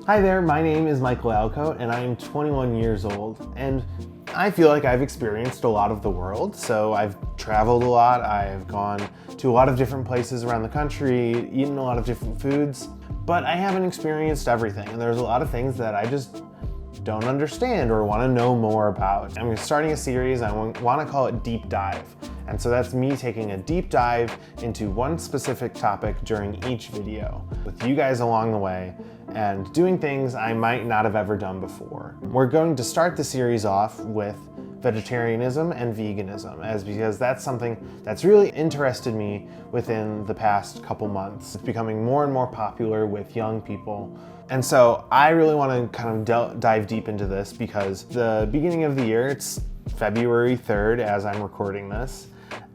Hi there, my name is Michael Alcote and I am 21 years old, and I feel like I've experienced a lot of the world. So I've traveled a lot, I've gone to a lot of different places around the country, eaten a lot of different foods, but I haven't experienced everything, and there's a lot of things that I just don't understand or want to know more about. I'm starting a series, I want to call it Deep Dive. And so that's me taking a deep dive into one specific topic during each video, with you guys along the way, and doing things I might not have ever done before. We're going to start the series off with vegetarianism and veganism, because that's something that's really interested me within the past couple months. It's becoming more and more popular with young people. And so I really want to kind of dive deep into this because the beginning of the year, it's February 3rd as I'm recording this,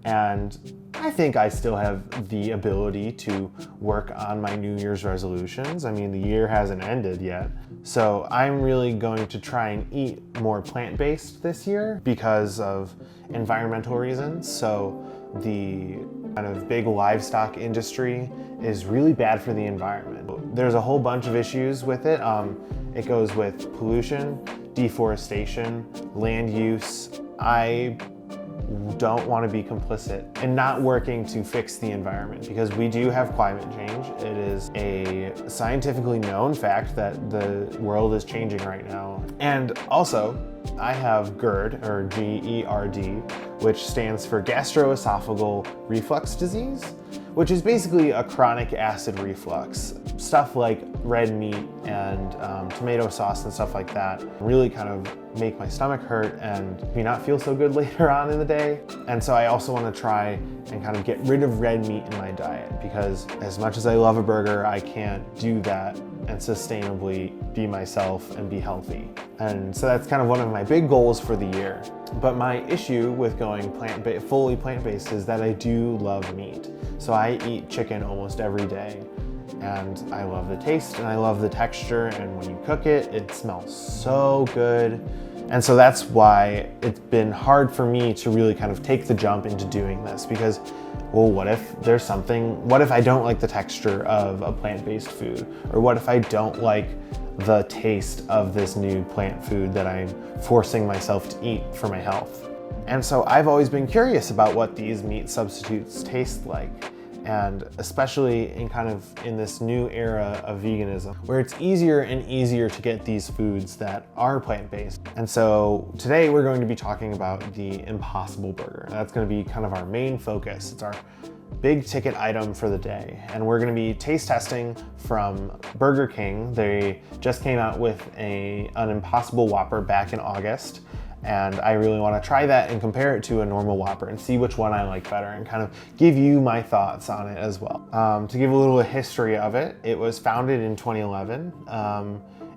and I think I still have the ability to work on my New Year's resolutions. I mean, the year hasn't ended yet. So I'm really going to try and eat more plant-based this year because of environmental reasons. So the kind of big livestock industry is really bad for the environment. There's a whole bunch of issues with it. It goes with pollution, deforestation, land use. I don't want to be complicit in not working to fix the environment, because we do have climate change. It is a scientifically known fact that the world is changing right now. And also, I have GERD, or G-E-R-D, which stands for gastroesophageal reflux disease, which is basically a chronic acid reflux. Stuff like red meat and tomato sauce and stuff like that really kind of make my stomach hurt and me not feel so good later on in the day. And so I also want to try and kind of get rid of red meat in my diet, because as much as I love a burger, I can't do that and sustainably be myself and be healthy. And so that's kind of one of my big goals for the year. But my issue with going fully plant-based is that I do love meat. So I eat chicken almost every day, and I love the taste and I love the texture, and when you cook it, it smells so good. And so that's why it's been hard for me to really kind of take the jump into doing this, because, well, what if I don't like the texture of a plant-based food? Or what if I don't like the taste of this new plant food that I'm forcing myself to eat for my health? And so I've always been curious about what these meat substitutes taste like. And especially in this new era of veganism, where it's easier and easier to get these foods that are plant-based. And so today we're going to be talking about the Impossible Burger. That's going to be kind of our main focus. It's our big ticket item for the day. And we're going to be taste testing from Burger King. They just came out with an Impossible Whopper back in August. And I really want to try that and compare it to a normal Whopper and see which one I like better, and kind of give you my thoughts on it as well. To give a little history of it, it was founded in 2011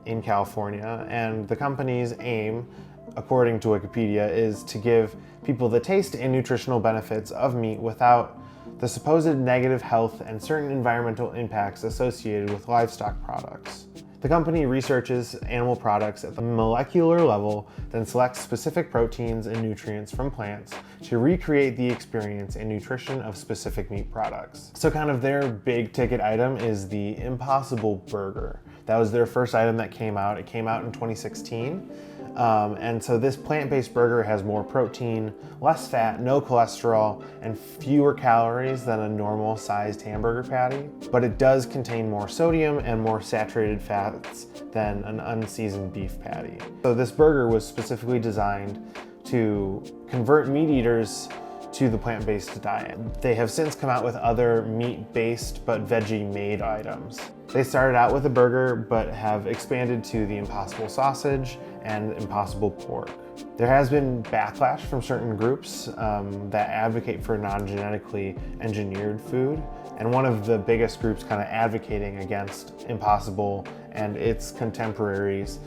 in California, and the company's aim, according to Wikipedia, is to give people the taste and nutritional benefits of meat without the supposed negative health and certain environmental impacts associated with livestock products. The company researches animal products at the molecular level, then selects specific proteins and nutrients from plants to recreate the experience and nutrition of specific meat products. So kind of their big ticket item is the Impossible Burger. That was their first item that came out. It came out in 2016. And so this plant-based burger has more protein, less fat, no cholesterol, and fewer calories than a normal sized hamburger patty. But it does contain more sodium and more saturated fats than an unseasoned beef patty. So this burger was specifically designed to convert meat eaters to the plant-based diet. They have since come out with other meat-based but veggie-made items. They started out with a burger but have expanded to the Impossible Sausage and Impossible Pork. There has been backlash from certain groups that advocate for non-genetically engineered food, and one of the biggest groups kind of advocating against Impossible and its contemporaries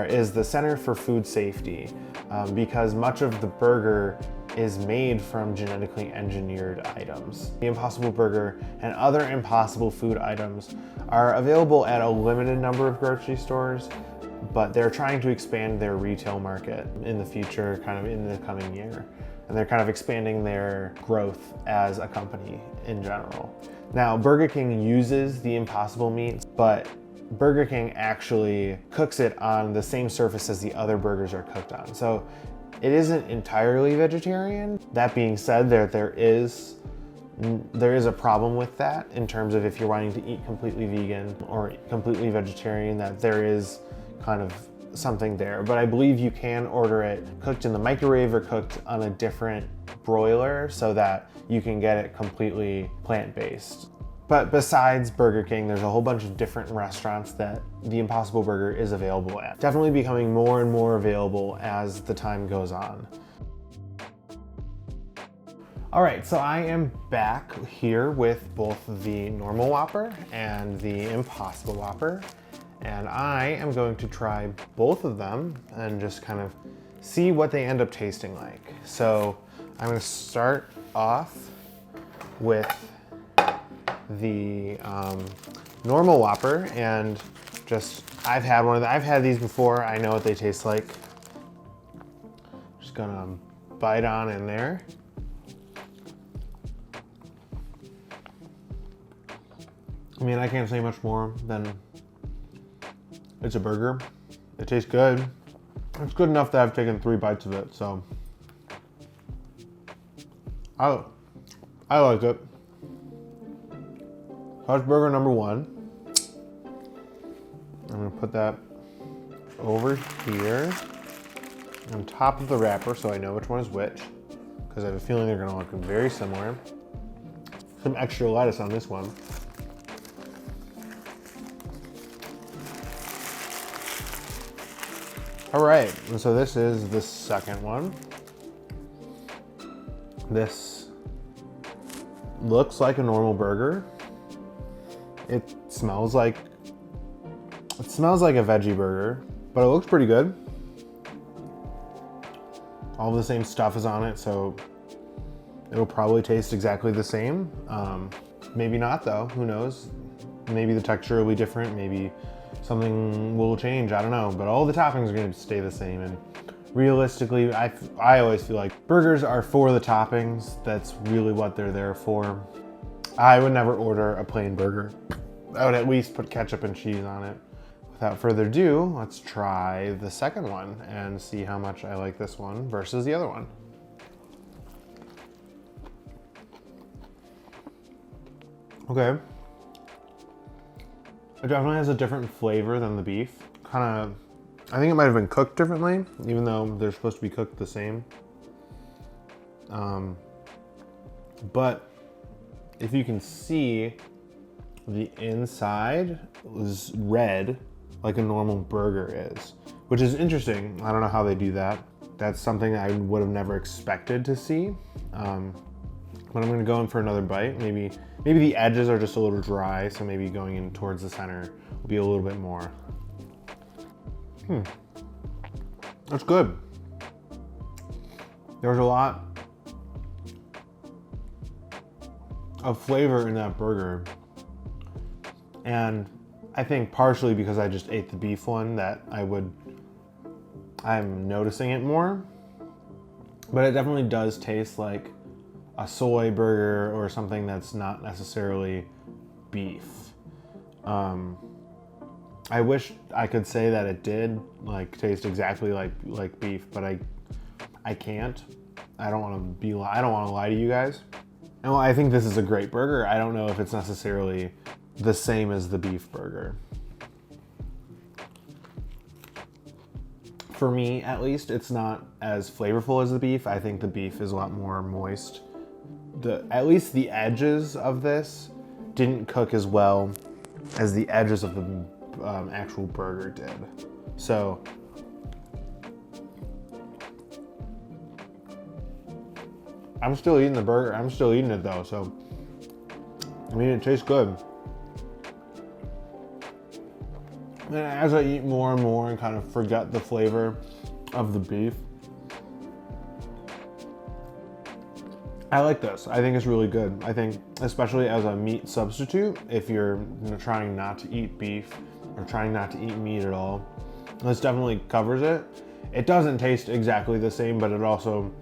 is the Center for Food Safety, because much of the burger is made from genetically engineered items. The Impossible Burger and other Impossible food items are available at a limited number of grocery stores, but they're trying to expand their retail market in the future, kind of in the coming year. And they're kind of expanding their growth as a company in general. Now, Burger King uses the Impossible meats, but Burger King actually cooks it on the same surface as the other burgers are cooked on. So it isn't entirely vegetarian. That being said, there is a problem with that in terms of if you're wanting to eat completely vegan or completely vegetarian, that there is kind of something there. But I believe you can order it cooked in the microwave or cooked on a different broiler so that you can get it completely plant-based. But besides Burger King, there's a whole bunch of different restaurants that the Impossible Burger is available at. Definitely becoming more and more available as the time goes on. All right, so I am back here with both the normal Whopper and the Impossible Whopper. And I am going to try both of them and just kind of see what they end up tasting like. So I'm gonna start off with the normal Whopper, and I've had these before. I know what they taste like. Just gonna bite on in there. I mean, I can't say much more than it's a burger. It tastes good. It's good enough that I've taken 3 bites of it, so I like it. That's burger number 1. I'm gonna put that over here on top of the wrapper so I know which one is which, because I have a feeling they're gonna look very similar. Some extra lettuce on this one. All right, and so this is the second one. This looks like a normal burger. It smells like a veggie burger, but it looks pretty good. All the same stuff is on it, so it'll probably taste exactly the same. Maybe not though, who knows? Maybe the texture will be different, maybe something will change, I don't know. But all the toppings are gonna stay the same, and realistically, I always feel like burgers are for the toppings. That's really what they're there for. I would never order a plain burger. I would at least put ketchup and cheese on it. Without further ado, let's try the second one and see how much I like this one versus the other one. Okay. It definitely has a different flavor than the beef. I think it might have been cooked differently, even though they're supposed to be cooked the same. But if you can see, the inside is red, like a normal burger is, which is interesting. I don't know how they do that. That's something I would have never expected to see. But I'm gonna go in for another bite. Maybe the edges are just a little dry, so maybe going in towards the center will be a little bit more. That's good. There's a lot of flavor in that burger. And I think partially because I just ate the beef one that I'm noticing it more. But it definitely does taste like a soy burger or something that's not necessarily beef. I wish I could say that it did taste exactly like beef, but I can't. I don't want to lie to you guys. And I think this is a great burger. I don't know if it's necessarily the same as the beef burger. For me, at least, it's not as flavorful as the beef. I think the beef is a lot more moist. At least the edges of this didn't cook as well as the edges of the actual burger did. So I'm still eating the burger. I'm still eating it though. So I mean, it tastes good. And as I eat more and more and kind of forget the flavor of the beef, I like this. I think it's really good. I think especially as a meat substitute, if you're trying not to eat beef or trying not to eat meat at all, this definitely covers it. It doesn't taste exactly the same, but it also,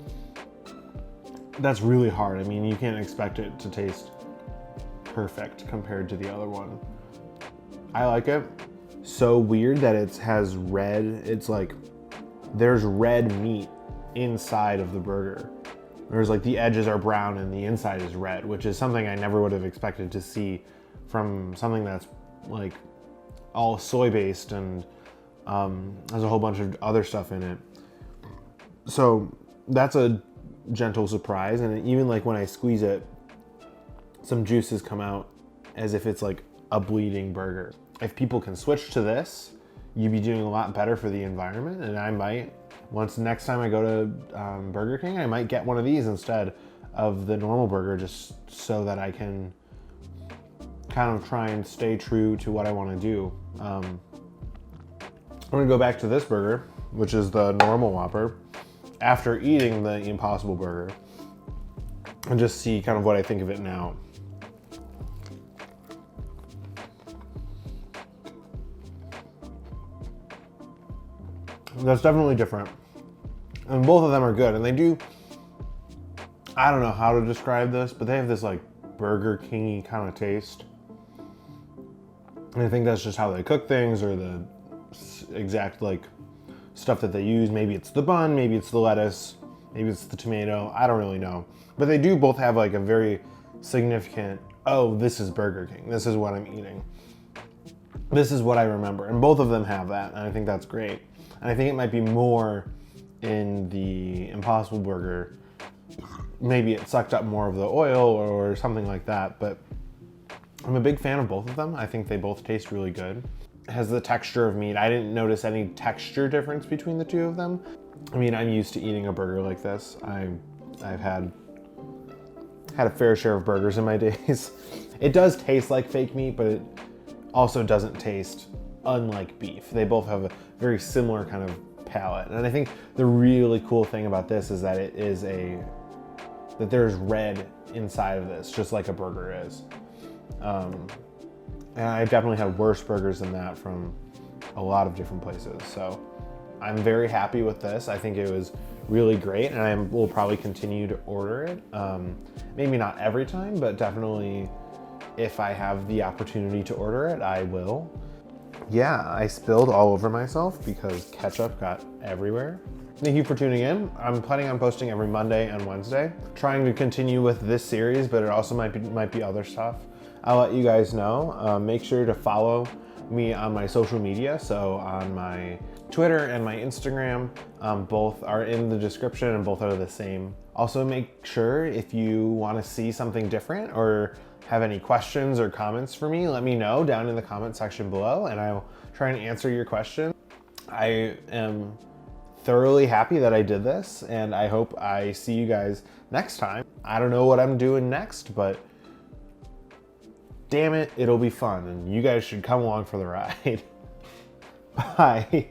that's really hard. I mean, you can't expect it to taste perfect compared to the other one. I like it. so weird that it has red, it's like, there's red meat inside of the burger. There's like the edges are brown and the inside is red, which is something I never would have expected to see from something that's like all soy based and has a whole bunch of other stuff in it. So that's a gentle surprise. And even like when I squeeze it, some juices come out as if it's like a bleeding burger. If people can switch to this, you'd be doing a lot better for the environment. And I might, next time I go to Burger King, I might get one of these instead of the normal burger, just so that I can kind of try and stay true to what I want to do. I'm gonna go back to this burger, which is the normal Whopper, after eating the Impossible Burger, and just see kind of what I think of it now. That's definitely different. And both of them are good. And they do, I don't know how to describe this, but they have this like Burger King-y kind of taste. And I think that's just how they cook things, or the exact like stuff that they use. Maybe it's the bun, maybe it's the lettuce, maybe it's the tomato. I don't really know. But they do both have like a very significant, oh, this is Burger King. This is what I'm eating. This is what I remember. And both of them have that. And I think that's great. And I think it might be more in the Impossible Burger. Maybe it sucked up more of the oil or something like that. But I'm a big fan of both of them. I think they both taste really good. It has the texture of meat. I didn't notice any texture difference between the two of them. I mean, I'm used to eating a burger like this. I've had a fair share of burgers in my days. It does taste like fake meat, but it also doesn't taste unlike beef. They both have a very similar kind of palate. And I think the really cool thing about this is that that there's red inside of this, just like a burger is. And I've definitely had worse burgers than that from a lot of different places. So I'm very happy with this. I think it was really great, and I will probably continue to order it. Maybe not every time, but definitely if I have the opportunity to order it, I will. Yeah, I spilled all over myself because ketchup got everywhere. Thank you for tuning in. I'm planning on posting every Monday and Wednesday. Trying to continue with this series, but it also might be other stuff. I'll let you guys know. Make sure to follow me on my social media. So on my Twitter and my Instagram, both are in the description and both are the same. Also make sure if you want to see something different or have any questions or comments for me, let me know down in the comment section below and I'll try and answer your question. I am thoroughly happy that I did this, and I hope I see you guys next time. I don't know what I'm doing next, but damn it, it'll be fun, and you guys should come along for the ride. Bye.